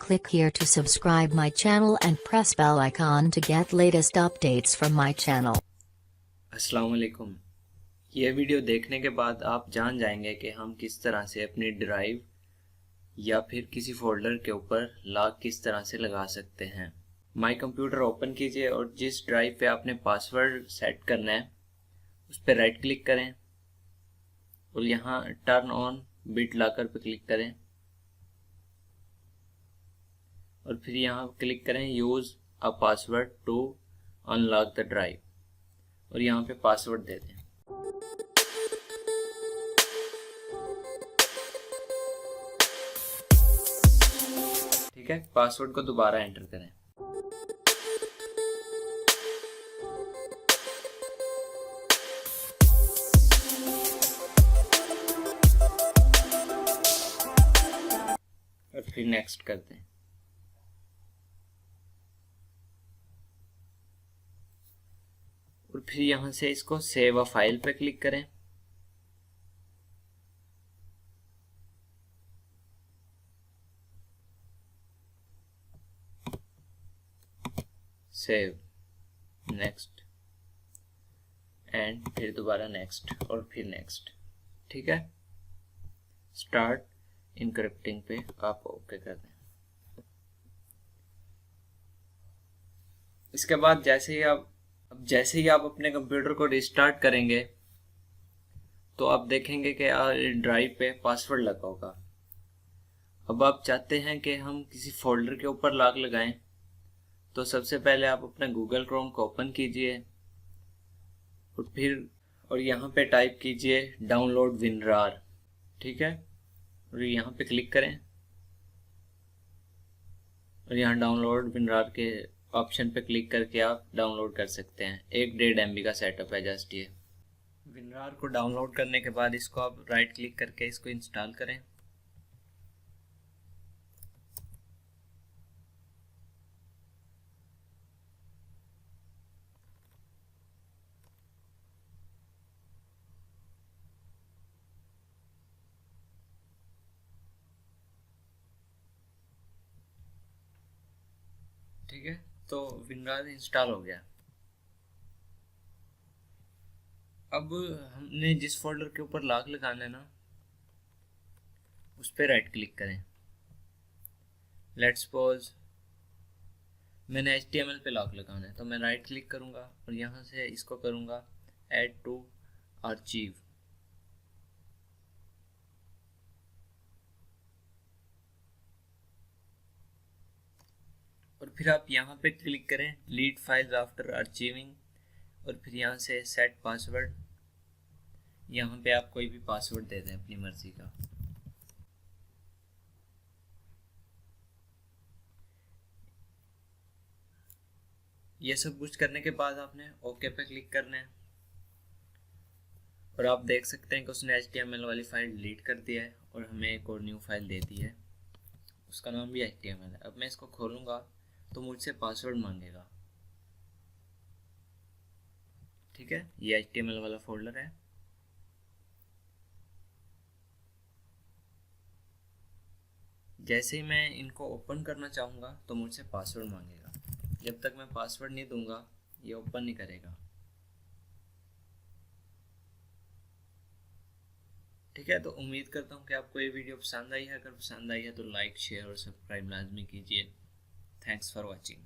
Click here to subscribe my channel and press bell icon to get latest updates from my channel. अस्सलाम वालेकुम। ये video देखने के बाद आप जान जाएंगे कि हम किस तरह से अपनी ड्राइव या फिर किसी फोल्डर के ऊपर लॉक किस तरह से लगा सकते हैं। माई कंप्यूटर ओपन कीजिए और जिस ड्राइव पे आपने पासवर्ड सेट करना है उस पर राइट क्लिक करें और यहाँ टर्न ऑन बिट लॉकर पे क्लिक करें और फिर यहाँ क्लिक करें use a password to unlock the drive और यहाँ पे पासवर्ड दे दें। ठीक है, पासवर्ड को दोबारा एंटर करें। और फिर नेक्स्ट कर दें। और फिर यहां से इसको सेव अ फाइल पे क्लिक करें। सेव, नेक्स्ट एंड फिर दोबारा नेक्स्ट और फिर नेक्स्ट। ठीक है, स्टार्ट इनक्रिप्टिंग पे आप ओके कर दें। इसके बाद जैसे ही आप अपने कंप्यूटर को रिस्टार्ट करेंगे तो आप देखेंगे कि ड्राइव पे पासवर्ड लगा होगा। अब आप चाहते हैं कि हम किसी फोल्डर के ऊपर लॉक लगाएं, तो सबसे पहले आप अपना गूगल क्रोम को ओपन कीजिए और यहाँ पे टाइप कीजिए डाउनलोड विनरार। ठीक है, और यहाँ पे क्लिक करें और यहाँ डाउनलोड विनरार के ऑप्शन पे क्लिक करके आप डाउनलोड कर सकते हैं। 1.5 MB का सेटअप है जस्ट ये। विनरार को डाउनलोड करने के बाद इसको आप राइट क्लिक करके इसको इंस्टॉल करें। ठीक है, तो विनरार इंस्टॉल हो गया। अब हमने जिस फोल्डर के ऊपर लॉक लगाना है ना उस पर राइट क्लिक करें। लेट्स सपोज मैंने HTML पे लॉक लगाना है तो मैं राइट क्लिक करूंगा और यहाँ से इसको करूंगा ऐड टू आर्चिव। और फिर आप यहाँ पे क्लिक करें लीड फाइल्स आफ्टर आर्चिविंग और फिर यहाँ से सेट पासवर्ड। यहाँ पे आप कोई भी पासवर्ड दे दें अपनी मर्जी का। ये सब कुछ करने के बाद आपने ओके पे क्लिक करना है और आप देख सकते हैं कि उसने HTML वाली फाइल डिलीट कर दिया है और हमें एक और न्यू फाइल दे दी है, उसका नाम भी HTML है। अब मैं इसको खोलूंगा तो मुझसे पासवर्ड मांगेगा। ठीक है, ये HTML वाला फोल्डर है। जैसे ही मैं इनको ओपन करना चाहूँगा तो मुझसे पासवर्ड मांगेगा। जब तक मैं पासवर्ड नहीं दूंगा ये ओपन नहीं करेगा। ठीक है, तो उम्मीद करता हूँ कि आपको ये वीडियो पसंद आई है। अगर पसंद आई है तो लाइक, शेयर और सब्सक्राइब लाजमी कीजिए। Thanks for watching.